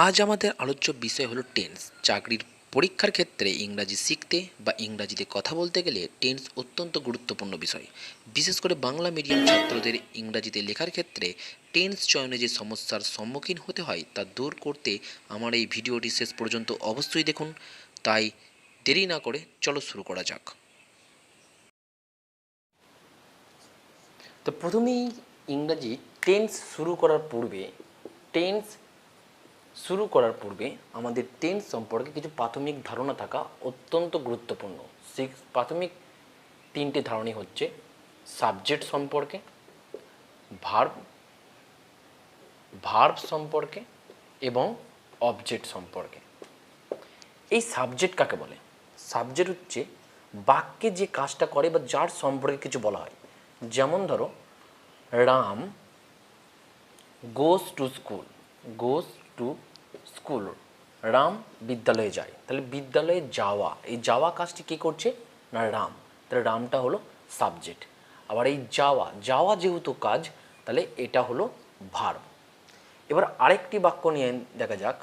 আজ আমাদের আলোচ্য বিষয় হলো টেন্স। চাকরির পরীক্ষার ক্ষেত্রে ইংরাজি শিখতে বা ইংরাজিতে কথা বলতে গেলে টেন্স অত্যন্ত গুরুত্বপূর্ণ বিষয়। বিশেষ করে বাংলা মিডিয়াম ছাত্রদের ইংরাজিতে লেখার ক্ষেত্রে টেন্স চয়নে যে সমস্যার সম্মুখীন হতে হয় তা দূর করতে আমার এই ভিডিওটি শেষ পর্যন্ত অবশ্যই দেখুন। তাই দেরি না করে চলো শুরু করা যাক। তো প্রথমেই ইংরাজি টেন্স শুরু করার পূর্বে আমাদের টেন্স সম্পর্কে কিছু প্রাথমিক ধারণা থাকা অত্যন্ত গুরুত্বপূর্ণ। সেই প্রাথমিক তিনটে ধারণাই হচ্ছে সাবজেক্ট সম্পর্কে, ভার্ব সম্পর্কে এবং অবজেক্ট সম্পর্কে। এই সাবজেক্ট কাকে বলে? সাবজেক্ট হচ্ছে বাক্যে যে কাজটা করে বা যার সম্পর্কে কিছু বলা হয়। যেমন ধরো, Ram goes to school, Ram বিদ্যালয়ে যায়। তাহলে বিদ্যালয়ে যাওয়া, এই যাওয়া কাজটি কে করছে? না রাম। তাহলে রামটা হলো সাবজেক্ট। আবার এই যাওয়া যেহেতু কাজ, তাহলে এটা হলো ভার্ব। এবার আরেকটি বাক্য নিয়ে দেখা যাক,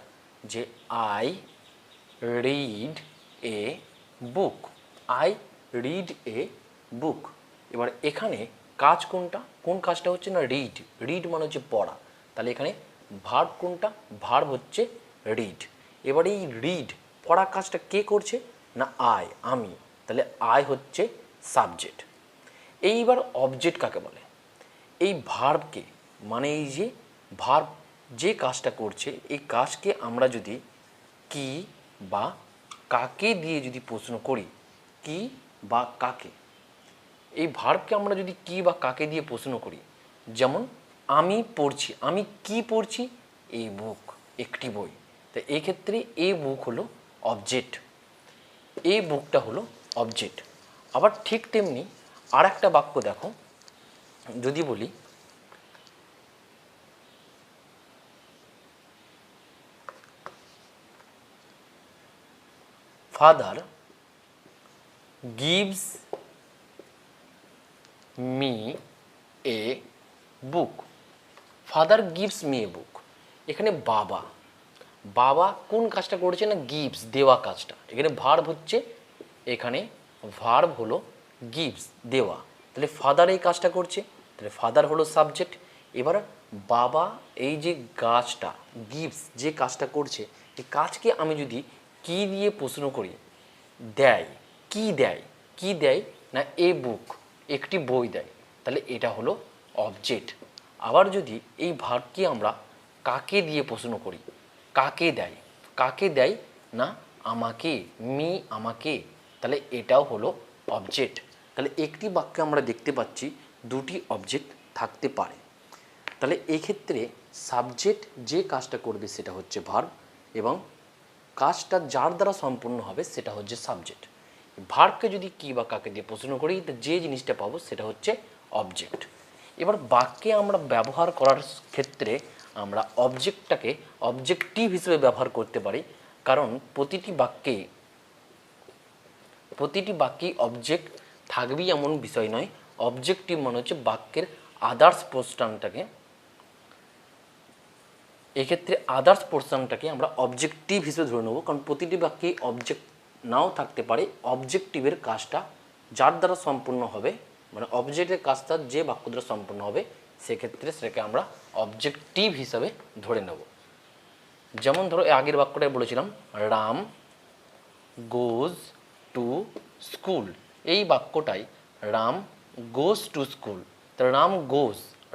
যে আই রিড এ বুক। এবার এখানে কাজ কোনটা? কোন কাজটা হচ্ছে? না রিড মানে হচ্ছে পড়া। তাহলে এখানে ভার্ব কোনটা? ভার্ব হচ্ছে রিড। এবার এই রিড পড়া কাজটা কে করছে? না আমি। তাহলে আই হচ্ছে সাবজেক্ট। এইবার অবজেক্ট কাকে বলে? এই ভার্বকে, মানে এই যে ভার্ব যে কাজটা করছে, এই কাজকে আমরা যদি কি বা কাকে দিয়ে যদি প্রশ্ন করি, কি বা কাকে, এই ভার্বকে আমরা যদি কি বা কাকে দিয়ে প্রশ্ন করি, যেমন আমি পড়ছি, আমি কি পড়ছি? এই বুক, একটি বই। তো এই ক্ষেত্রে এই বুক হলো অবজেক্ট, এই বুকটা হলো অবজেক্ট। আবার ঠিক তেমনি আর একটা বাক্য দেখো, যদি বলি father gives me a book. Father gives me a book. এখানে বাবা কোন কাজটা করেছে? না গিভস, দেওয়া কাজটা। এখানে ভার্ব হলো গিভস, দেওয়া। তাহলে ফাদার এই কাজটা করছে, তাহলে ফাদার হলো সাবজেক্ট। এবার বাবা এই যে কাজটা, গিভস যে কাজটা করছে, এই কাজকে আমি যদি কি দিয়ে প্রশ্ন করি, দেয়, কি দেয়? না এ বুক, একটি বই দেয়। তাহলে এটা হলো অবজেক্ট। আবার যদি এই ভার্বকে আমরা কাকে দিয়ে প্রশ্ন করি, কাকে দেয়? না আমাকে, আমাকে। তাহলে এটাও হলো অবজেক্ট। তাহলে একটি বাক্যে আমরা দেখতে পাচ্ছি দুটি অবজেক্ট থাকতে পারে। তাহলে এক্ষেত্রে সাবজেক্ট যে কাজটা করবে সেটা হচ্ছে ভার্ব, এবং কাজটা যার দ্বারা সম্পূর্ণ হবে সেটা হচ্ছে সাবজেক্ট। ভার্বকে যদি কি বা কাকে দিয়ে প্রশ্ন করি, যে জিনিসটা পাবো সেটা হচ্ছে অবজেক্ট। এবার বাক্যে আমরা ব্যবহার করার ক্ষেত্রে আমরা অবজেক্টটাকে অবজেক্টিভ হিসেবে ব্যবহার করতে পারি, কারণ প্রতিটি বাক্যেই অবজেক্ট থাকবেই এমন বিষয় নয়। অবজেক্টিভ মানে হচ্ছে বাক্যের আদার্স পোর্শনটাকে, এক্ষেত্রে আদার্স পোর্শনটাকে আমরা অবজেক্টিভ হিসেবে ধরে নেব, কারণ প্রতিটি বাক্যেই অবজেক্ট নাও থাকতে পারে। অবজেক্টিভের কাজটা যার দ্বারা সম্পূর্ণ হবে, মানে অবজেক্টের কাজটা যে বাক্য দ্বারা সম্পূর্ণ হবে, সেক্ষেত্রে সেটাকে আমরা অবজেক্টিভ হিসাবে ধরে নেব। যেমন ধরো আগের বাক্যটাই বলেছিলাম, রাম গোজ টু স্কুল। এই বাক্যটাই রাম গোজ টু স্কুল। তো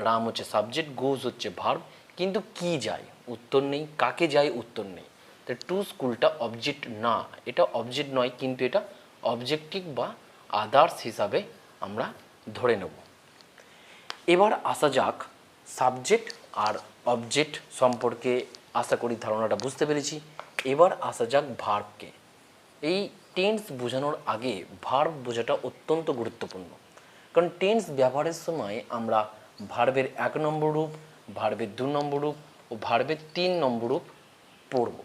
রাম হচ্ছে সাবজেক্ট, গোজ হচ্ছে ভার্ব, কিন্তু কি যায়? উত্তর নেই। কাকে যায়? উত্তর নেই। তো টু স্কুলটা অবজেক্ট না, এটা অবজেক্ট নয়, কিন্তু এটা অবজেক্টিভ বা আদার্স হিসাবে আমরা ধরে নেব। এবার আসা যাক সাবজেক্ট আর অবজেক্ট সম্পর্কে, আশা করি ধারণাটা বুঝতে পেরেছি। এবার আসা যাক ভার্বকে। এই টেন্স বোঝানোর আগে ভার্ব বোঝাটা অত্যন্ত গুরুত্বপূর্ণ, কারণ টেন্স ব্যবহারের সময় আমরা ভার্বের 1 নম্বর রূপ, ভার্বের 2 নম্বর রূপ ও ভার্বের 3 নম্বর রূপ পড়ব।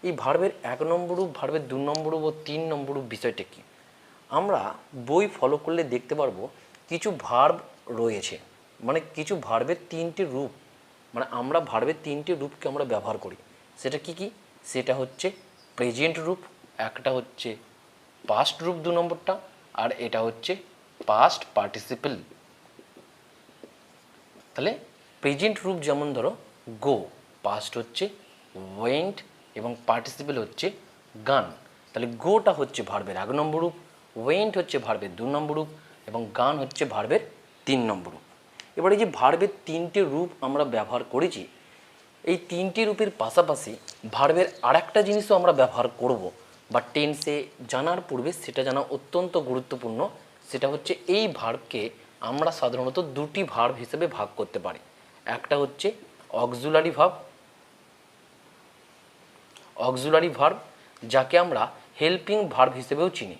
এই ভার্বের 1 নম্বর রূপ, ভার্বের 2 নম্বর রূপ ও 3 নম্বর রূপ বিষয়টা কী? আমরা বই ফলো করলে দেখতে পারবো কিছু ভার্ব রয়েছে, মানে কিছু ভার্বের 3টে রূপ, মানে আমরা ভার্বের 3টে রূপকে আমরা ব্যবহার করি। সেটা কি কি? সেটা হচ্ছে প্রেজেন্ট রূপ, একটা হচ্ছে পাস্ট রূপ 2 নম্বরটা, আর এটা হচ্ছে পাস্ট পার্টিসিপল। তাহলে প্রেজেন্ট রূপ যেমন ধরো গো, পাস্ট হচ্ছে ওয়েন্ট এবং পার্টিসিপল হচ্ছে গান। তাহলে গোটা হচ্ছে ভার্বের 1 নম্বর রূপ, ওয়েন্ট হচ্ছে ভার্বের 2 নম্বর রূপ এবং গান হচ্ছে ভার্বের 3 নম্বর রূপ। এবারে যে ভার্বের 3টে রূপ আমরা ব্যবহার করেছি, এই 3টি রূপের পাশাপাশি ভার্বের আরেকটা জিনিসও আমরা ব্যবহার করব, বা টেন্সে জানার পূর্বে সেটা জানা অত্যন্ত গুরুত্বপূর্ণ। সেটা হচ্ছে এই ভার্বকে আমরা সাধারণত 2টি ভার্ব হিসেবে ভাগ করতে পারি। একটা হচ্ছে অক্সিলারি ভার্ব, অক্সিলারি ভার্ব যাকে আমরা হেল্পিং ভার্ব হিসেবেও চিনি,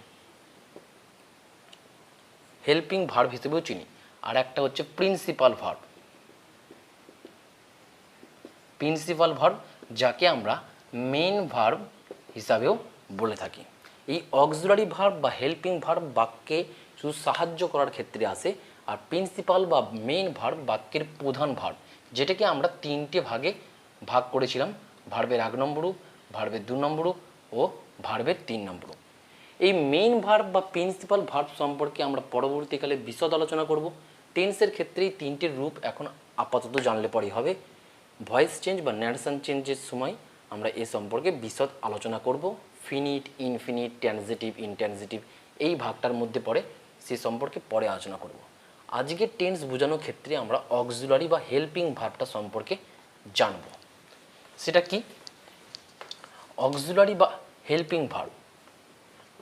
হেল্পিং ভার্ব হিসেবেও চিনি। আর একটা হচ্ছে প্রিন্সিপাল ভার্ব, প্রিন্সিপাল ভার্ব যাকে আমরা মেইন ভার্ব হিসাবেও বলে থাকি। এই অক্সিলারি ভার্ব বা হেল্পিং ভার্ব বাক্যে শুধু সাহায্য করার ক্ষেত্রে আসে, আর প্রিন্সিপাল বা মেইন ভার্ব বাক্যের প্রধান ভার্ব, যেটাকে আমরা 3টে ভাগে ভাগ করেছিলাম, ভার্বের 1 নম্বর রূপ, ভার্বের 2 নম্বর রূপ ও ভার্বের 3 নম্বর রূপ। এই মেইন ভার্ব বা প্রিন্সিপাল ভার্ব সম্পর্কে আমরা পরবর্তীকালে বিশদ আলোচনা করব। টেন্সের ক্ষেত্রে এই 3টির রূপ এখন আপাতত জানলে পরেই হবে। ভয়েস চেঞ্জ বা ন্যারেশন চেঞ্জের সময় আমরা এ সম্পর্কে বিশদ আলোচনা করব। ফিনিট, ইনফিনিট, ট্রানজিটিভ, ইনট্রানজিটিভ এই ভাগটার মধ্যে পড়ে, সে সম্পর্কে পরে আলোচনা করব। আজকে টেন্স বোঝানোর ক্ষেত্রে আমরা অক্সিলারি বা হেল্পিং ভার্বটা সম্পর্কে জানব। সেটা কি? অক্সিলারি বা হেল্পিং ভার্ব,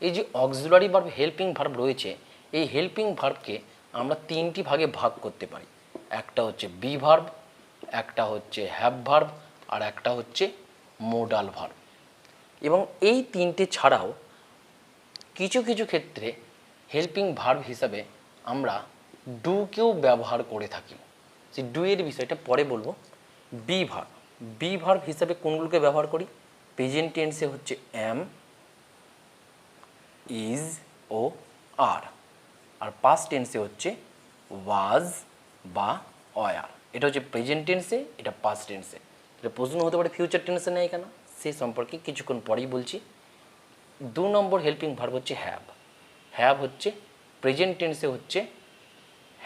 এই যে অক্সিলারি ভার্ব হেল্পিং ভার্ব রয়েছে, এই হেল্পিং ভার্বকে আমরা 3টি ভাগে ভাগ করতে পারি। একটা হচ্ছে বি ভার্ব, একটা হচ্ছে হ্যাভ ভার্ব, আর একটা হচ্ছে মোডাল ভার্ব। এবং এই 3টে ছাড়াও কিছু কিছু ক্ষেত্রে হেল্পিং ভার্ব হিসাবে আমরা ডুকেও ব্যবহার করে থাকি। সেই ডু এর বিষয়টা পরে বলবো। বি ভার্ব, বি ভার্ব হিসাবে কোনগুলোকে ব্যবহার করি? প্রেজেন্ট টেন্সে হচ্ছে অ্যাম, is O R, R past টেন্সে হচ্ছে ওয়াজ বা ওয়ার। এটা হচ্ছে প্রেজেন্ট টেন্সে, এটা পাস্ট টেন্সে। এটা প্রশ্ন হতে পারে ফিউচার টেন্সে নেই কেন, সে সম্পর্কে কিছুক্ষণ পরেই বলছি। 2 নম্বর হেল্পিং ভার্ব হচ্ছে হ্যাভ, হ্যাভ হচ্ছে প্রেজেন্ট টেন্সে হচ্ছে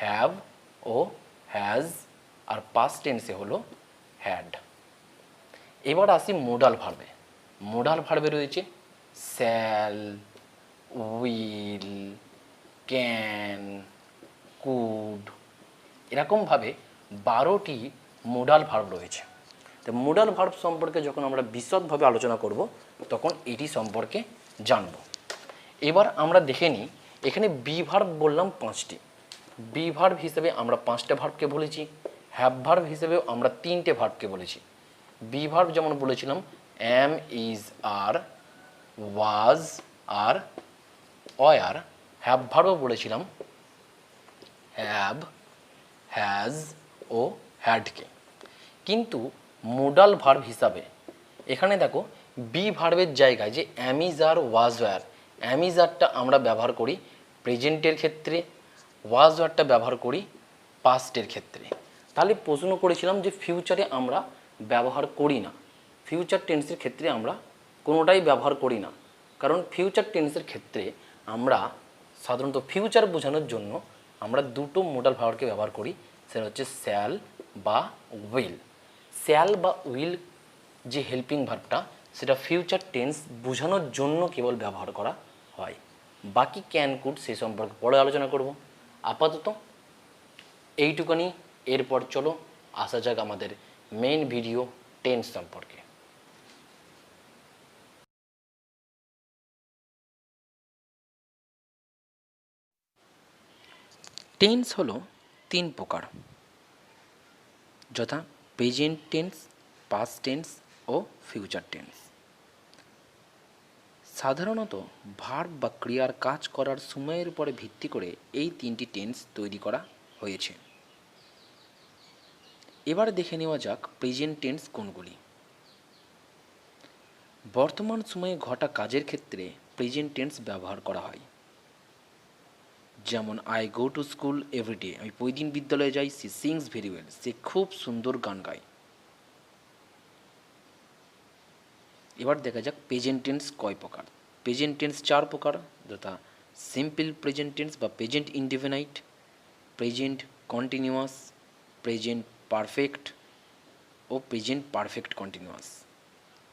হ্যাভ ও হ্যাজ, আর পাস্ট টেন্সে হলো হ্যাড। এবার আসি মোডাল ভার্বে। মোডাল ভার্বে রয়েছে শ্যাল, উইল, ক্যান, কুড, এরকমভাবে 12টি মোডাল ভার্ব রয়েছে। তো মোডাল ভার্ব সম্পর্কে যখন আমরা বিশদভাবে আলোচনা করব, তখন এটি সম্পর্কে জানব। এবার আমরা দেখে নিই, এখানে বি ভার্ব বললাম 5টি। বি ভার্ব হিসেবে আমরা 5টে ভার্বকে বলেছি, হ্যাভ ভার্ব হিসেবেও আমরা 3টে ভার্বকে বলেছি। বি ভার্ব যেমন বলেছিলাম am, is, are, was, are, were. Have ভার্বও বলেছিলাম হ্যাভ, হ্যাজ ও হ্যাডকে। কিন্তু মোডাল ভার্ব হিসাবে এখানে দেখো বি ভার্বের জায়গায় যে am is are, was, were, am is আরটা আমরা ব্যবহার করি প্রেজেন্টের ক্ষেত্রে, ওয়াজ ওয়ারটা ব্যবহার করি পাস্টের ক্ষেত্রে। তাহলে প্রশ্ন করেছিলাম যে ফিউচারে আমরা ব্যবহার করি না, ফিউচার টেন্সের ক্ষেত্রে আমরা কোনোটাই ব্যবহার করি না। কারণ ফিউচার টেন্সের ক্ষেত্রে আমরা সাধারণত ফিউচার বোঝানোর জন্য আমরা 2টো মোডাল ভার্বকে ব্যবহার করি, সেটা হচ্ছে শ্যাল বা উইল। শ্যাল বা উইল যে হেল্পিং ভার্বটা, সেটা ফিউচার টেন্স বোঝানোর জন্য কেবল ব্যবহার করা হয়। বাকি ক্যান, কুড সে সম্পর্কে পরে আলোচনা করব। আপাতত এইটুকানি। এরপর চলো আসা যাক আমাদের মেইন ভিডিও টেন্স সম্পর্কে। টেন্স হলো 3 প্রকার, যথা প্রেজেন্ট টেন্স, পাস্ট টেন্স ও ফিউচার টেন্স। সাধারণত ভার্ব বা ক্রিয়ার কাজ করার সময়ের উপরে ভিত্তি করে এই 3টি টেন্স তৈরি করা হয়েছে। এবার দেখে নেওয়া যাক প্রেজেন্ট টেন্স কোনগুলি। বর্তমান সময়ে ঘটা কাজের ক্ষেত্রে প্রেজেন্ট টেন্স ব্যবহার করা হয়। যেমন I go to school everyday, আমি প্রতিদিন বিদ্যালয়ে যাই। সি সিংস ভেরি ওয়েল, সে খুব সুন্দর গান গায়। এবার দেখা যাক প্রেজেন্ট টেন্স কয় প্রকার। প্রেজেন্ট টেন্স 4 প্রকার, যথা সিম্পল প্রেজেন্ট টেন্স বা present indefinite, present continuous, present perfect ও প্রেজেন্ট পারফেক্ট কন্টিনিউয়াস।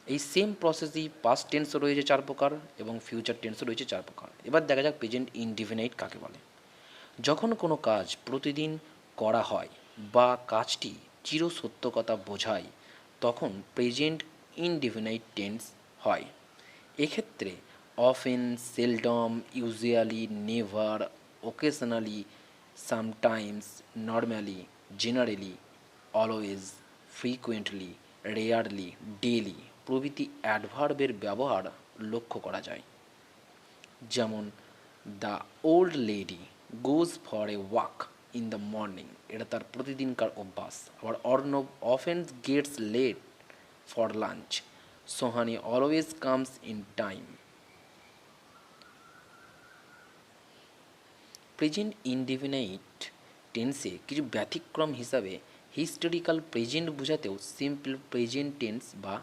এই সেম প্রসেসই পাস্ট টেন্সও রয়েছে 4 প্রকার এবং ফিউচার টেন্সও রয়েছে 4 প্রকার। এবার দেখা যাক প্রেজেন্ট ইনডেফিনাইট কাকে বলে। যখন কোনো কাজ প্রতিদিন করা হয় বা কাজটি চিরসত্য কথা বোঝায় তখন প্রেজেন্ট ইনডেফিনাইট টেন্স হয়। এক্ষেত্রে often, seldom, usually, never, occasionally, sometimes, normally, generally, always, frequently, rarely, daily প্রভৃতি অ্যাডভার্বের ব্যবহার লক্ষ্য করা যায়। যেমন the old lady goes for a walk in the morning, এটা তার প্রতিদিনকার অভ্যাস। আবার Arnab often gets late for lunch, Sohani always comes in time. Present indefinite টেন্সে কিছু ব্যতিক্রম হিসাবে হিস্টোরিক্যাল প্রেজেন্ট বোঝাতেও সিম্পল প্রেজেন্ট টেন্স বা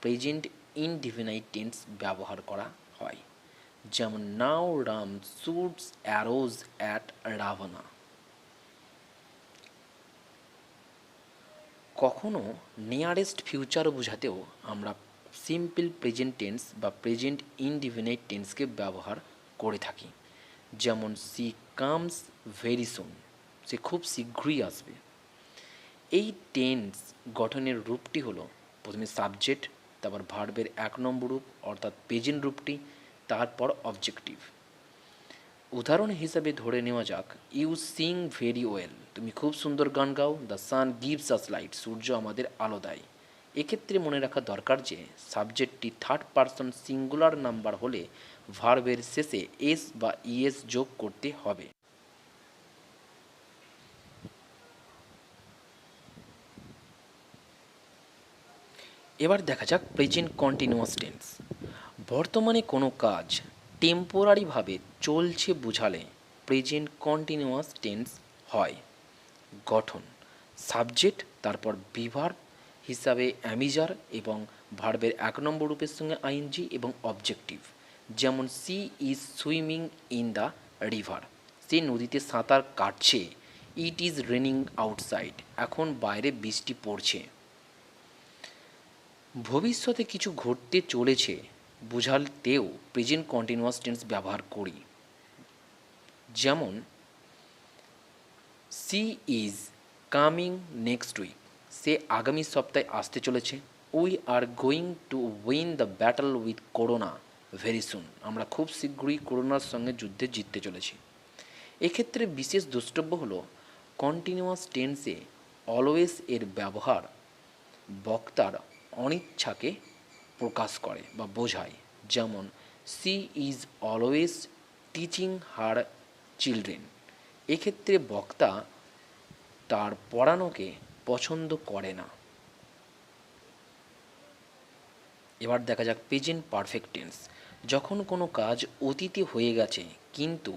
প্রেজেন্ট ইনডেফিনাইট টেন্স ব্যবহার করা হয়। যেমন নাও Ram suits arose at Ravana. কখনো নিয়ারেস্ট ফিউচার বোঝাতেও আমরা সিম্পল প্রেজেন্ট টেন্স বা প্রেজেন্ট ইনডেফিনাইট টেন্সকে ব্যবহার করে থাকি। যেমন সি কামস ভেরি সুন, সে খুব শীঘ্রই আসবে। এই টেন্স গঠনের রূপটি হলো প্রথমে সাবজেক্ট, তারপর ভার্বের 1 নম্বর রূপ অর্থাৎ প্রেজেন্ট রূপটি, তারপর অবজেক্টিভ। উদাহরণ হিসাবে ধরে নেওয়া যাক, ইউ সিং ভেরি ওয়েল, তুমি খুব সুন্দর গান গাও। The sun gives us light, সূর্য আমাদের আলো দেয়। এক্ষেত্রে মনে রাখা দরকার যে সাবজেক্টটি থার্ড পারসন সিঙ্গুলার নাম্বার হলে ভার্বের শেষে এস বা ইএস যোগ করতে হবে। এবার দেখা যাক প্রেজেন্ট কন্টিনিউয়াস টেন্স। বর্তমানে কোনো কাজ টেম্পোরারিভাবে চলছে বোঝালে প্রেজেন্ট কন্টিনিউয়াস টেন্স হয়। গঠন সাবজেক্ট, তারপর বিভার্ব হিসাবে অ্যামিজার এবং ভার্বের 1 নম্বর রূপের সঙ্গে আইএনজি এবং অবজেক্টিভ। যেমন she is swimming in the river, সে নদীতে সাঁতার কাটছে। ইট ইজ রেনিং আউটসাইড, এখন বাইরে বৃষ্টি পড়ছে। ভবিষ্যতে কিছু ঘটতে চলেছে বোঝাতেও প্রেজেন্ট কন্টিনিউয়াস টেন্স ব্যবহার করি। যেমন she is coming next week, সে আগামী সপ্তাহে আসতে চলেছে। We are going to win the battle with corona very soon, আমরা খুব শীঘ্রই করোনার সঙ্গে যুদ্ধে জিততে চলেছি। এক্ষেত্রে বিশেষ দ্রষ্টব্য হলো কন্টিনিউয়াস টেন্সে অলওয়েজ এর ব্যবহার বক্তার অনিচ্ছাকে প্রকাশ করে বা বোঝায়। যেমন she is always teaching her children, এক্ষেত্রে বক্তা তার পড়ানোকে পছন্দ করে না। এবার দেখা যাক প্রেজেন্ট পারফেক্ট টেন্স। যখন কোনো কাজ অতীতে হয়ে গেছে কিন্তু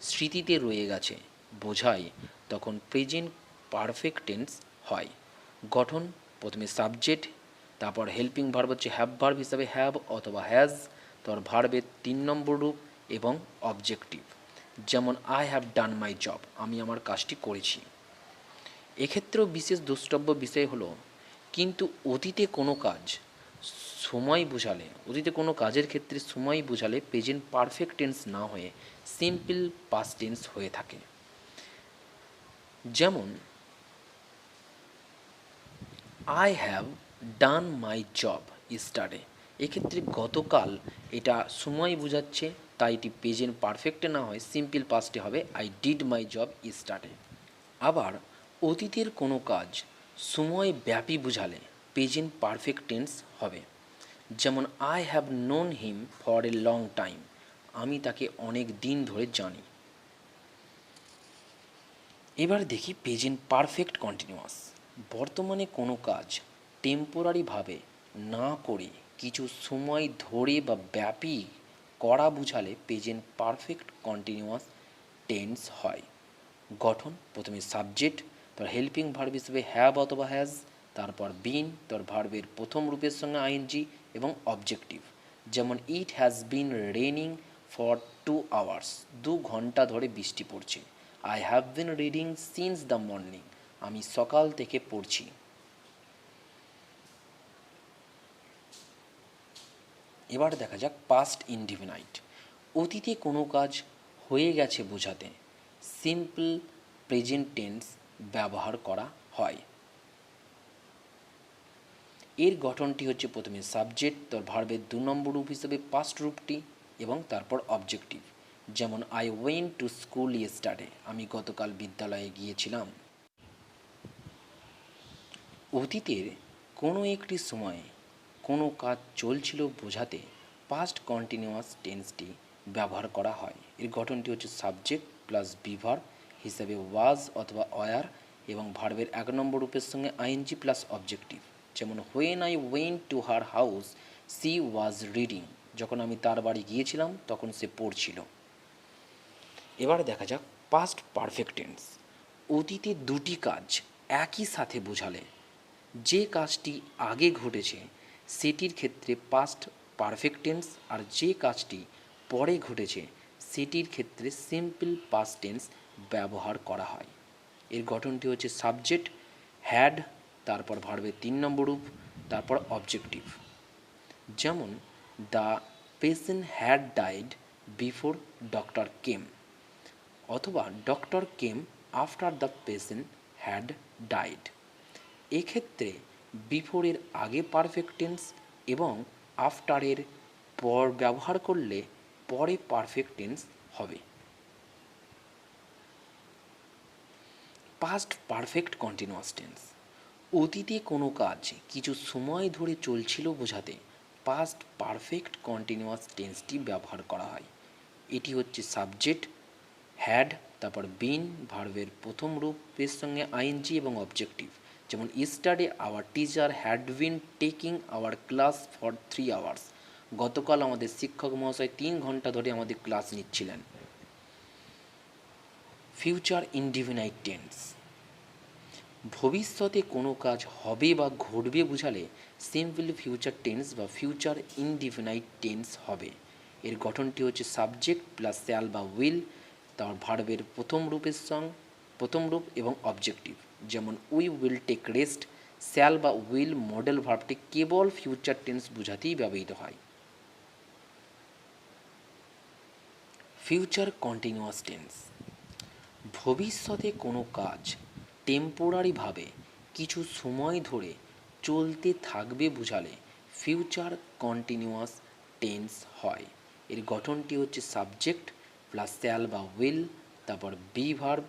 স্মৃতিতে রয়ে গেছে বোঝায় তখন প্রেজেন্ট পারফেক্ট টেন্স হয়। গঠন প্রথমে সাবজেক্ট, তারপর হেল্পিং ভার্ব হচ্ছে হ্যাভ ভার্ব হিসাবে হ্যাভ অথবা হ্যাজ, তারপর ভার্বের 3 নম্বর রূপ এবং অবজেক্টিভ। যেমন I have done my job, আমি আমার কাজটি করেছি। এক্ষেত্রেও বিশেষ দ্রষ্টব্য বিষয় হলো কিন্তু অতীতে কোনো কাজ সময় বোঝালে, অতীতে কোনো কাজের ক্ষেত্রে সময় বোঝালে প্রেজেন্ট পারফেক্ট টেন্স না হয়ে সিম্পল পাস্ট টেন্স হয়ে থাকে। যেমন I have done my job ইস্টারডে, এক্ষেত্রে গতকাল এটা সময় বোঝাচ্ছে, তাই এটি প্রেজেন্ট পারফেক্টে না হয় সিম্পল পাস্টে হবে আই ডিড মাই জব ইস্টারডে। আবার অতীতের কোনো কাজ সময় ব্যাপী বোঝালে প্রেজেন্ট পারফেক্ট টেন্স হবে। যেমন I have known him for a long time, আমি তাকে অনেক দিন ধরে জানি। এবার দেখি প্রেজেন্ট পারফেক্ট কন্টিনিউয়াস। বর্তমানে কোনো কাজ টেম্পোরারিভাবে না করে কিছু সময় ধরে বা ব্যাপী করা বোঝালে প্রেজেন্ট পারফেক্ট কন্টিনিউয়াস টেন্স হয়। গঠন প্রথমে সাবজেক্ট, তারপর হেল্পিং ভার্ব হিসেবে হ্যাভ অথবা হ্যাজ, তারপর বিন তোর ভার্বের প্রথম রূপের সঙ্গে আইএনজি এবং অবজেক্টিভ, যেমন it has been raining for 2 hours, 2 ঘন্টা ধরে বৃষ্টি পড়ছে। I have been reading since the morning, আমি সকাল থেকে পড়ছি। এবার দেখা যাক পাস্ট ইনডিফিনাইট। অতীতে কোনো কাজ হয়ে গেছে বোঝাতে সিম্পল প্রেজেন্ট টেন্স ব্যবহার করা হয়। এর গঠনটি হচ্ছে প্রথমে সাবজেক্ট, তোর ভার্বের 2 নম্বর রূপ হিসেবে পাস্ট রূপটি এবং তারপর অবজেক্টিভ, যেমন I went to school yesterday, আমি গতকাল বিদ্যালয়ে গিয়েছিলাম। অতীতের কোনো একটি সময়ে কোনো কাজ চলছিল বোঝাতে পাস্ট কন্টিনিউয়াস টেন্সটি ব্যবহার করা হয়। এর গঠনটি হচ্ছে সাবজেক্ট প্লাস বিভার্ব হিসেবে ওয়াজ অথবা ওয়ার এবং ভার্বের 1 নম্বর রূপের সঙ্গে আইএনজি প্লাস অবজেক্টিভ, যেমন when I went to her house C was reading, যখন আমি তার বাড়ি গিয়েছিলাম তখন সে পড়ছিল। এবার দেখা যাক পাস্ট পারফেক্ট টেন্স। অতীতে দুটি কাজ একই সাথে বোঝালে যে কাজটি আগে ঘটেছে সেটির ক্ষেত্রে পাস্ট পারফেক্ট টেন্স, আর যে কাজটি পরে ঘটেছে সেটির ক্ষেত্রে সিম্পল পাস্ট টেন্স ব্যবহার করা হয়। এর গঠনটি হচ্ছে সাবজেক্ট হ্যাড, তারপর ভার্বের 3 নম্বর রূপ, তারপর অবজেক্টিভ, যেমন the patient had died before doctor came, অথবা doctor came after the patient had died. এক্ষেত্রে বিফোরের আগে পারফেক্ট টেন্স এবং আফটারের পর ব্যবহার করলে পরে পারফেক্ট টেন্স হবে। Past perfect continuous tense. অতীতে কোনো কাজ কিছু সময় ধরে চলছিল বোঝাতে পাস্ট পারফেক্ট কন্টিনিউয়াস টেন্সটি ব্যবহার করা হয়। এটি হচ্ছে সাবজেক্ট হ্যাড, তারপর বিন ভার্বের প্রথম রূপের সঙ্গে আইএনজি এবং অবজেক্টিভ, যেমন ইস্টারডে our teacher had been taking our class for 3 hours, গতকাল আমাদের শিক্ষক মহাশয় 3 ঘন্টা ধরে আমাদের ক্লাস নিচ্ছিলেন। Future indefinite tense. ভবিষ্যতে কোনো কাজ হবে বা ঘটবে বোঝালে সিম্পল ফিউচার টেন্স বা ফিউচার ইনডিফিনাইট টেন্স হবে। এর গঠনটি হচ্ছে সাবজেক্ট প্লাস শ্যাল বা উইল, তার ভার্বের প্রথম রূপ এবং অবজেক্টিভ, যেমন we will take rest. Shall বা উইল মডেল ভার্বটি কেবল ফিউচার টেন্স বোঝাতেই ব্যবহৃত হয়। Future continuous tense. ভবিষ্যতে কোনো কাজ টেম্পোরারিভাবে কিছু সময় ধরে চলতে থাকবে বোঝালে ফিউচার কন্টিনিউয়াস টেন্স হয়। এর গঠনটি হচ্ছে সাবজেক্ট প্লাস শ্যাল বা উইল, তারপর বি ভার্ব,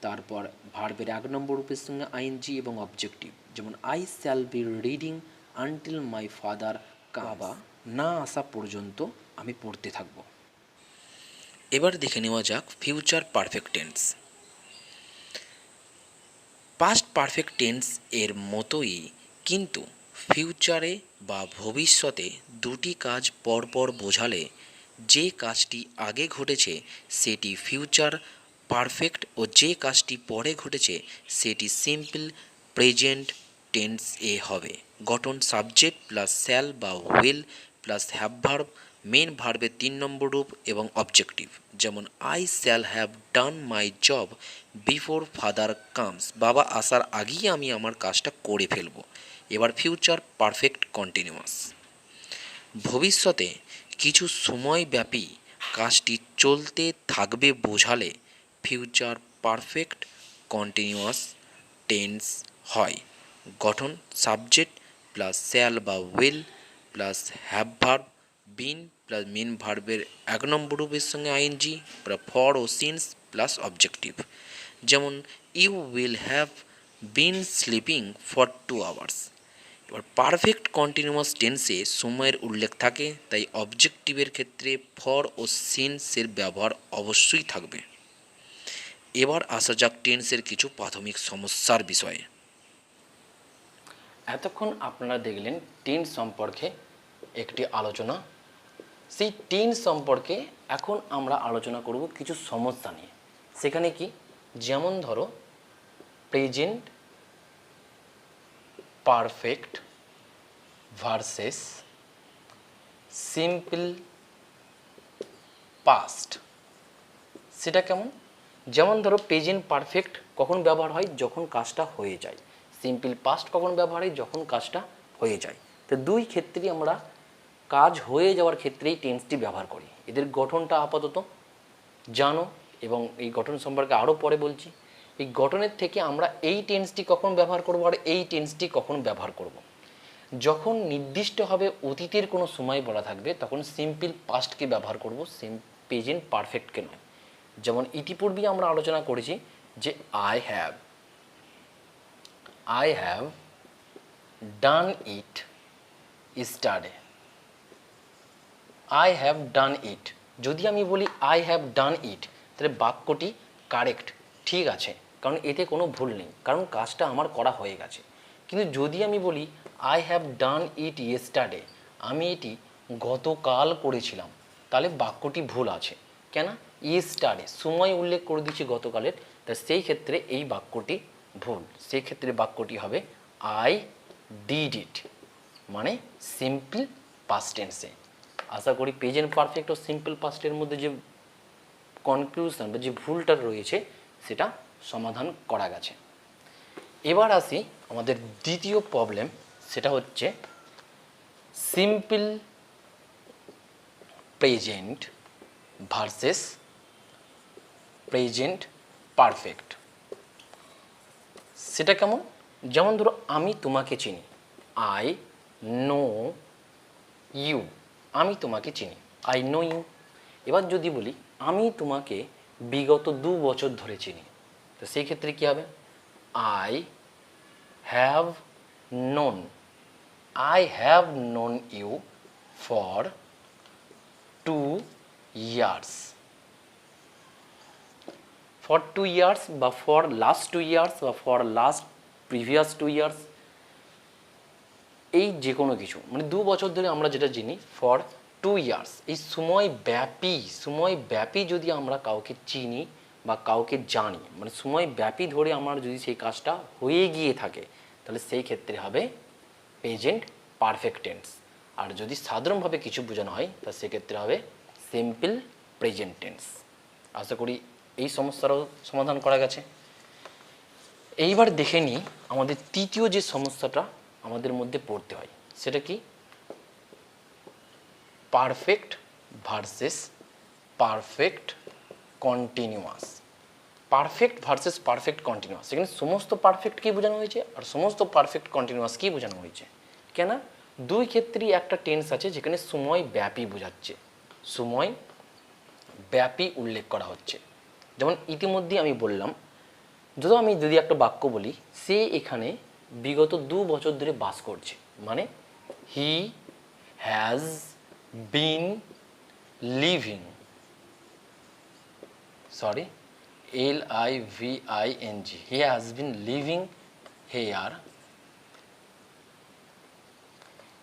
তারপর ভার্বের 1 নম্বর রূপের সঙ্গে আইএনজি এবং অবজেক্টিভ, যেমন I shall be reading until my father বাবা না আসা পর্যন্ত আমি পড়তে থাকব। এবার দেখে নেওয়া যাক future perfect tense. Past perfect tense এর মতোই কিন্তু ফিউচারে বা ভবিষ্যতে দুটি কাজ পরপর বোঝালে যে কাজটি আগে ঘটেছে সেটি ফিউচার পারফেক্ট ও যে কাজটি পরে ঘটেছে সেটি সিম্পল প্রেজেন্ট টেন্স এ হবে। গঠন সাবজেক্ট প্লাস শ্যাল বা will plus have verb, main ভার্বের 3 নম্বর রূপ এবং অবজেক্টিভ, যেমন I shall have done my job before father comes, বাবা আসার আগেই আমি আমার কাজটা করে ফেলব। এবার ফিউচার পারফেক্ট কন্টিনিউয়াস। ভবিষ্যতে কিছু সময়ব্যাপী কাজটি চলতে থাকবে বোঝালে ফিউচার পারফেক্ট কন্টিনিউয়াস টেন্স হয়। গঠন সাবজেক্ট প্লাস শ্যাল বা will plus have verb, been plus main verb 1 নম্বর রূপের সঙ্গে আইএনজি ফর ও সিন্স প্লাস অবজেক্টিভ, যেমন you will have been sleeping for 2 hours. এবার পারফেক্ট কন্টিনিউয়াস টেন্সে সময়ের উল্লেখ থাকে, তাই অবজেক্টিভের ক্ষেত্রে ফর ও সিন্সের ব্যবহার অবশ্যই থাকবে। এবার আসা যাক টেন্সের কিছু প্রাথমিক সমস্যার বিষয়ে। এতক্ষণ আপনারা দেখলেন টেন্স সম্পর্কে একটি আলোচনা। সেই টেন্স সম্পর্কে এখন আমরা আলোচনা করব কিছু সমস্যা নিয়ে। সেখানে কি, যেমন ধরো present perfect versus simple past. সেটা কেমন? যেমন ধরো প্রেজেন্ট পারফেক্ট কখন ব্যবহার হয়? যখন কাজটা হয়ে যায়। সিম্পল পাস্ট কখন ব্যবহার হয়? যখন কাজটা হয়ে যায়। তো দুই ক্ষেত্রেই আমরা কাজ হয়ে যাওয়ার ক্ষেত্রেই টেন্সটি ব্যবহার করি। এদের গঠনটা আপাতত জানো এবং এই গঠন সম্পর্কে আরও পরে বলছি। এই গঠনের থেকে আমরা এই টেন্সটি কখন ব্যবহার করব আর এই টেন্সটি কখন ব্যবহার করব? যখন নির্দিষ্টভাবে অতীতের কোনো সময় বলা থাকবে তখন সিম্পল পাস্টকে ব্যবহার করব, প্রেজেন্ট পারফেক্টকে নয়। যেমন ইতিপূর্বেই আমরা আলোচনা করেছি যে I have done it yesterday. I have done it, যদি আমি বলি আই হ্যাভ ডান ইট তাহলে বাক্যটি কারেক্ট, ঠিক আছে, কারণ এতে কোনো ভুল নেই, কারণ কাজটা আমার করা হয়ে গেছে। কিন্তু যদি আমি বলি I have done it yesterday, আমি এটি গতকাল করেছিলাম, তাহলে বাক্যটি ভুল আছে। কেন? ইয়েস্টারডে সময় উল্লেখ করে দিচ্ছি গতকালের, তাই সেই ক্ষেত্রে এই বাক্যটি ভুল। সেই ক্ষেত্রে বাক্যটি হবে আই ডিড ইট, মানে সিম্পল পাস্ট টেন্সে। আশা করি প্রেজেন্ট পারফেক্ট ও সিম্পল পাস্টের মধ্যে যে কনক্লুশন বা যে ভুলটা রয়েছে সেটা সমাধান করা গেছে। এবার আসি আমাদের দ্বিতীয় প্রবলেম, সেটা হচ্ছে simple present versus present perfect. সেটা কেমন? যেমন ধরো আমি তোমাকে চিনি, আই নো ইউ, আমি তোমাকে চিনি, আই নো ইউ। এবার যদি বলি আমি তোমাকে বিগত 2 বছর ধরে চিনি, তো সেই ক্ষেত্রে কী হবে? I have known, I have known you for 2 years, for 2 years বা ফর লাস্ট 2 years বা ফর লাস্ট প্রিভিয়াস 2 years, এই যে কোনো কিছু, মানে 2 বছর ধরে আমরা যেটা চিনি ফর 2 years, এই সময়ব্যাপী যদি আমরা কাউকে চিনি বা কাউকে জানি, মানে সময়ব্যাপী ধরে আমার যদি সেই কাজটা হয়ে গিয়ে থাকে তাহলে সেই ক্ষেত্রে হবে প্রেজেন্ট পারফেক্ট টেন্স। আর যদি সাধারণভাবে কিছু বোঝানো হয় তা সেক্ষেত্রে হবে সিম্পল প্রেজেন্ট টেন্স। আশা করি এই সমস্যারও সমাধান করা গেছে। এইবার দেখে নিই আমাদের তৃতীয় যে সমস্যাটা আমাদের মধ্যে পড়তে হয় সেটা কি? Perfect versus perfect continuous. Perfect versus perfect continuous, সেখানে সমস্ত পারফেক্ট কী বোঝানো হয়েছে আর সমস্ত পারফেক্ট কন্টিনিউয়াস কী বোঝানো হয়েছে? কেন? দুই ক্ষেত্রেই একটা টেন্স আছে যেখানে সময় ব্যাপী বোঝাচ্ছে, সময় ব্যাপী উল্লেখ করা হচ্ছে। যেমন ইতিমধ্যেই আমি বললাম, যদি একটা বাক্য বলি সে এখানে বিগত 2 বছর ধরে বাস করছে, মানে he has been living, LIVING, he has been living here,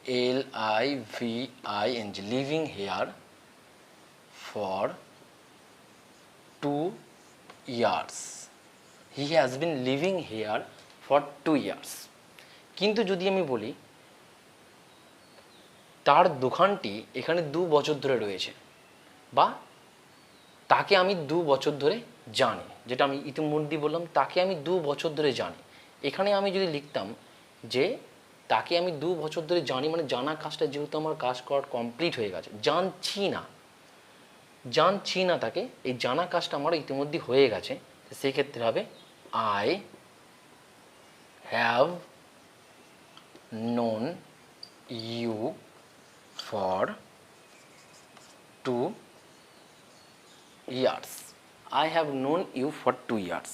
LIVING, living here for 2 years, he has been living here for 2 years। কিন্তু যদি আমি বলি তার দোকানটি এখানে 2 বছর ধরে রয়েছে, বা তাকে আমি 2 বছর ধরে জানি, যেটা আমি ইতিমধ্যেই বললাম তাকে আমি 2 বছর ধরে জানি, এখানে আমি যদি লিখতাম যে তাকে আমি 2 বছর ধরে জানি, মানে জানা কাজটা যেহেতু আমার কাজ করার কমপ্লিট হয়ে গেছে, জানছি না তাকে, এই জানা কাজটা আমার ইতিমধ্যে হয়ে গেছে, সেক্ষেত্রে হবে I have known you for 2 years, I have known you for 2 years।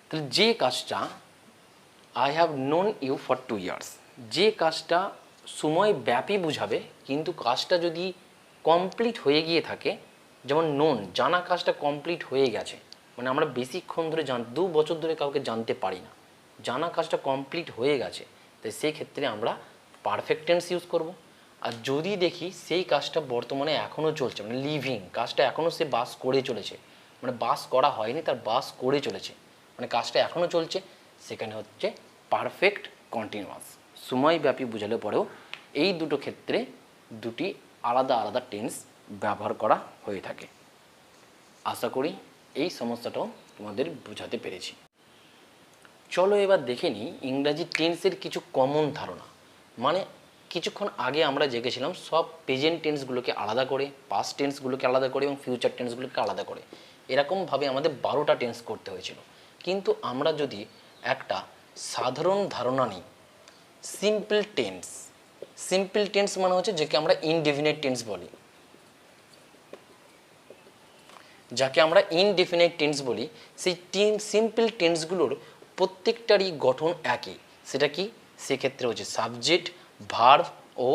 তাহলে যে কাজটা I have known you for 2 years, যে কাজটা সময় ব্যাপী বোঝাবে কিন্তু কাজটা যদি কমপ্লিট হয়ে গিয়ে থাকে, যেমন নোন, জানা কাজটা কমপ্লিট হয়ে গেছে, মানে আমরা বেশিক্ষণ ধরে 2 বছর ধরে কাউকে জানতে পারি না, জানা কাজটা কমপ্লিট হয়ে গেছে, তাই সেই ক্ষেত্রে আমরা পারফেক্ট টেন্স ইউজ করব। আর যদি দেখি সেই কাজটা বর্তমানে এখনও চলছে, মানে লিভিং, কাজটা এখনও সে বাস করে চলেছে, মানে বাস করা হয়নি, তার বাস করে চলেছে, মানে কাজটা এখনও চলছে, সেখানে হচ্ছে পারফেক্ট কন্টিনিউয়াস। সময়ব্যাপী বোঝালে পরেও এই দুটো ক্ষেত্রে দুটি আলাদা আলাদা টেন্স ব্যবহার করা হয়ে থাকে। আশা করি এই সমস্যাটাও তোমাদের বোঝাতে পেরেছি। চলো এবার দেখে নিই ইংরাজি টেন্সের কিছু কমন ধারণা। মানে কিছুক্ষণ আগে আমরা জেগেছিলাম সব প্রেজেন্ট টেন্সগুলোকে আলাদা করে, পাস্ট টেন্সগুলোকে আলাদা করে এবং ফিউচার টেন্সগুলোকে আলাদা করে এরকমভাবে আমাদের 12টা টেন্স করতে হয়েছিল। কিন্তু আমরা যদি একটা সাধারণ ধারণা নিই, সিম্পল টেন্স। সিম্পল টেন্স মানে হচ্ছে যাকে আমরা ইনডেফিনিট টেন্স বলি, যাকে আমরা ইনডেফিনিট টেন্স বলি। সেই সিম্পল টেন্সগুলোর প্রত্যেকটারই গঠন একই। সেটা কি? সেক্ষেত্রে হচ্ছে সাবজেক্ট, ভার্ব ও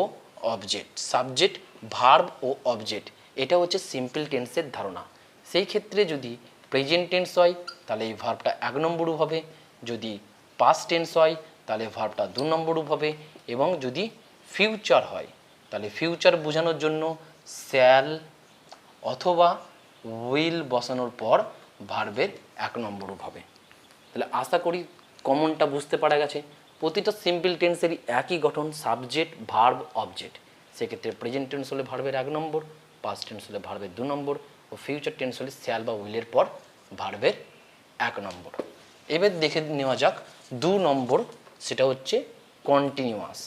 অবজেক্ট। সাবজেক্ট, ভার্ব ও অবজেক্ট, এটা হচ্ছে সিম্পল টেন্সের ধারণা। সেই ক্ষেত্রে যদি প্রেজেন্ট টেন্স হয় তাহলে এই ভার্বটা 1 নম্বর রূপ হবে, যদি পাস্ট টেন্স হয় তাহলে ভার্বটা 2 নম্বর রূপ হবে, এবং যদি ফিউচার হয় তাহলে ফিউচার বোঝানোর জন্য শ্যাল অথবা উইল বসানোর পর ভার্বের 1 নম্বর রূপ হবে। তাহলে আশা করি কমনটা বুঝতে পারা গেছে। প্রতিটা সিম্পল টেন্সেরই একই গঠন, সাবজেক্ট, ভার্ব, অবজেক্ট। সেক্ষেত্রে প্রেজেন্ট টেন্স হলে ভার্বের 1 নম্বর, পাস্ট টেন্স হলে ভার্বের 2 নম্বর ও ফিউচার টেন্স হলে শ্যাল বা উইলের পর ভার্বের 1 নম্বর। এবার দেখে নেওয়া যাক 2 নম্বর, সেটা হচ্ছে কন্টিনিউয়াস।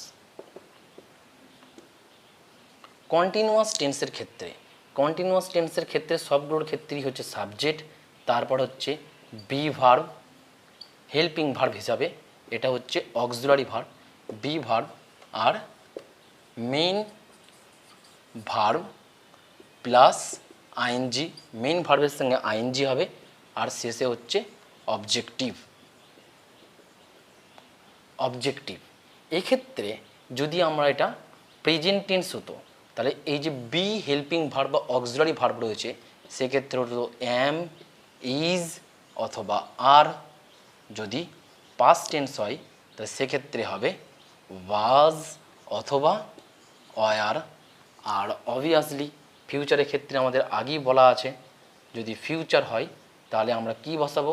কন্টিনিউয়াস টেন্সের ক্ষেত্রে, কন্টিনিউয়াস টেন্সের ক্ষেত্রে সবগুলোর ক্ষেত্রেই হচ্ছে সাবজেক্ট, তারপর হচ্ছে বি ভার্ব, হেল্পিং ভার্ব হিসাবে এটা হচ্ছে অক্সিলারি ভার্ব, বি ভার্ব, আর main verb plus ING. Main ভার্বের সঙ্গে আইএনজি হবে, আর শেষে হচ্ছে অবজেক্টিভ। অবজেক্টিভ এক্ষেত্রে যদি আমরা এটা প্রেজেন্ট টেন্স হতো তাহলে এই যে বি হেল্পিং ভার্ব বা অক্সিলারি ভার্ব রয়েছে সেক্ষেত্রে হতো এম, ইজ অথবা আর। যদি পাস্ট টেন্স হয় তাহলে সেক্ষেত্রে হবে ওয়াজ অথবা ওয়ার। আর অবভিয়াসলি ফিউচারের ক্ষেত্রে আমাদের আগেই বলা আছে, যদি ফিউচার হয় তাহলে আমরা কি বসাবো?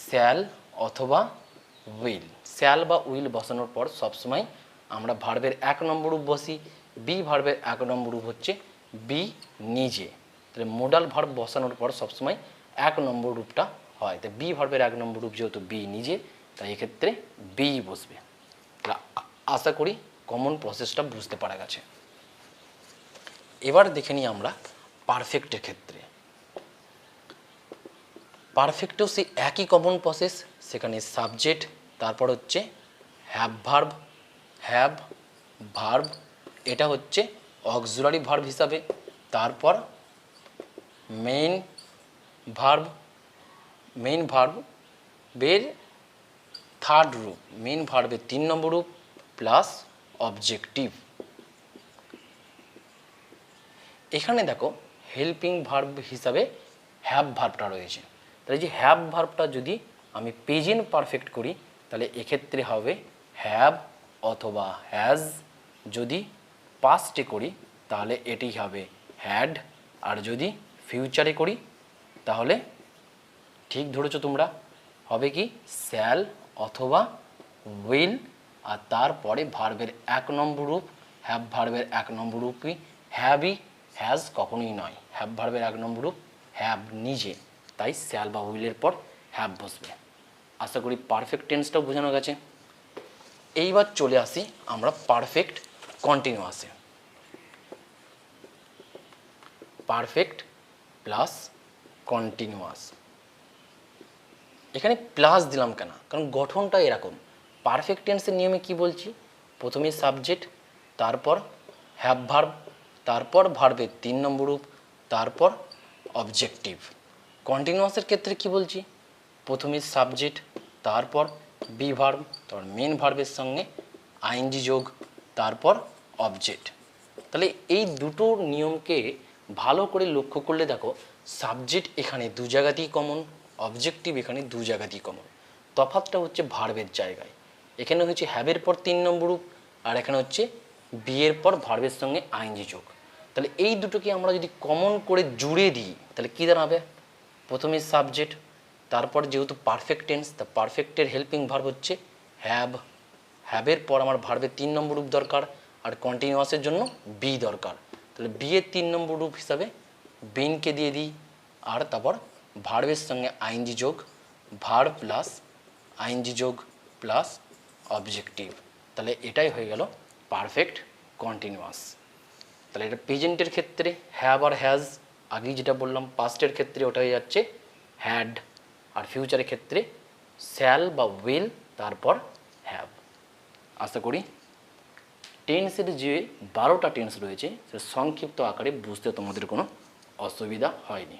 শ্যাল অথবা উইল। শ্যাল বা উইল বসানোর পর সবসময় আমরা ভার্বের 1 নম্বর রূপ বসি। বি ভার্বের 1 নম্বর রূপ হচ্ছে বি নিজে। তাহলে মোডাল ভার্ব বসানোর পর সবসময় 1 নম্বর রূপটা হয়। তাই বি ভার্বের 1 নম্বর রূপ যেহেতু বি নিজে, তাই এক্ষেত্রে বি বসবে। আশা করি কমন প্রসেসটা বুঝতে পারা গেছে। এবার দেখে নিই আমরা পারফেক্টের ক্ষেত্রে। পারফেক্টেও সেই একই কমন প্রসেস, সেখানে সাবজেক্ট, তারপর হচ্ছে হ্যাভ ভার্ব, হ্যাভ ভার্ব এটা হচ্ছে অক্সিলারি ভার্ব হিসাবে, তারপর মেইন ভার্ব, মেইন ভার্বের 3rd রূপ, মেইন ভার্বের 3 নম্বর রূপ প্লাস অবজেক্টিভ। এখানে দেখো হেল্পিং ভার্ব হিসাবে হ্যাভ ভার্বটা রয়েছে। তাহলে যে হ্যাভ ভার্বটা যদি আমি প্রেজেন্ট পারফেক্ট করি তাহলে এক্ষেত্রে হবে হ্যাভ অথবা হ্যাজ। যদি পাস্টে করি তাহলে এটি হবে হ্যাড, আর যদি ফিউচারে করি তাহলে ঠিক ধরেছো তোমরা, হবে কি শ্যাল অথবা উইল। আর তারপরে ভার্বের 1 নম্বর রূপ, হ্যাভ ভার্বের 1 নম্বর রূপ কি হ্যাভই, হ্যাজ কখনোই নয়। হ্যাভ ভার্বের 1 নম্বর রূপ হ্যাভ নিজে, তাই শ্যাল বা উইলের পর হ্যাভ বসবে। আশা করি পারফেক্ট টেন্সটাও বোঝানো গেছে। এইবার চলে আসি আমরা পারফেক্ট কন্টিনিউয়াসে। পারফেক্ট প্লাস কন্টিনিউয়াস, এখানে প্লাস দিলাম কেন? কারণ গঠনটা এরকম। পারফেক্ট টেন্সের নিয়মে কি বলছি? প্রথমে সাবজেক্ট, তারপর হ্যাভ ভার্ব, তারপর ভার্বের 3 নম্বর রূপ, তারপর অবজেক্টিভ। কন্টিনিউয়াসের ক্ষেত্রে কি বলছি? প্রথমে সাবজেক্ট, তারপর বি ভার্ব, তারপর মেন ভার্বের সঙ্গে আইএনজি যোগ, তারপর অবজেক্ট। তাহলে এই দুটো নিয়মকে ভালো করে লক্ষ্য করলে দেখো সাবজেক্ট এখানে 2 জায়গাতেই কমন, অবজেক্টিভ এখানে 2 জায়গাতেই কমন। তফাৎটা হচ্ছে ভার্বের জায়গায়। এখানে হচ্ছে হ্যাভের পর 3 নম্বর রূপ, আর এখানে হচ্ছে বি এর পর ভার্বের সঙ্গে আইএনজি যোগ। তাহলে এই দুটোকে আমরা যদি কমন করে জুড়ে দিই তাহলে কী দাঁড়াবে? প্রথমে সাবজেক্ট, তারপর যেহেতু পারফেক্ট টেন্স, তা পারফেক্টের হেল্পিং ভার্ব হচ্ছে হ্যাভ, হ্যাভের পর আমার ভার্বের 3 নম্বর রূপ দরকার, আর কন্টিনিউয়াসের জন্য বি দরকার। তাহলে বি এর 3 নম্বর রূপ হিসাবে বিনকে দিয়ে দিই, আর তারপর ভার্বের সঙ্গে আইএনজি যোগ, ভার্ব প্লাস আইএনজি যোগ প্লাস অবজেক্টিভ। তাহলে এটাই হয়ে গেল পারফেক্ট কন্টিনিউয়াস। তাহলে এটা প্রেজেন্টের ক্ষেত্রে হ্যাভ আর হ্যাজ, আগেই যেটা বললাম পাস্টের ক্ষেত্রে ওটা হয়ে যাচ্ছে হ্যাড, আর ফিউচারের ক্ষেত্রে শ্যাল বা উইল তারপর হ্যাভ। আশা করি টেন্সের যে 12টা টেন্স রয়েছে সে সংক্ষিপ্ত আকারে বুঝতে তোমাদের কোনো অসুবিধা হয়নি।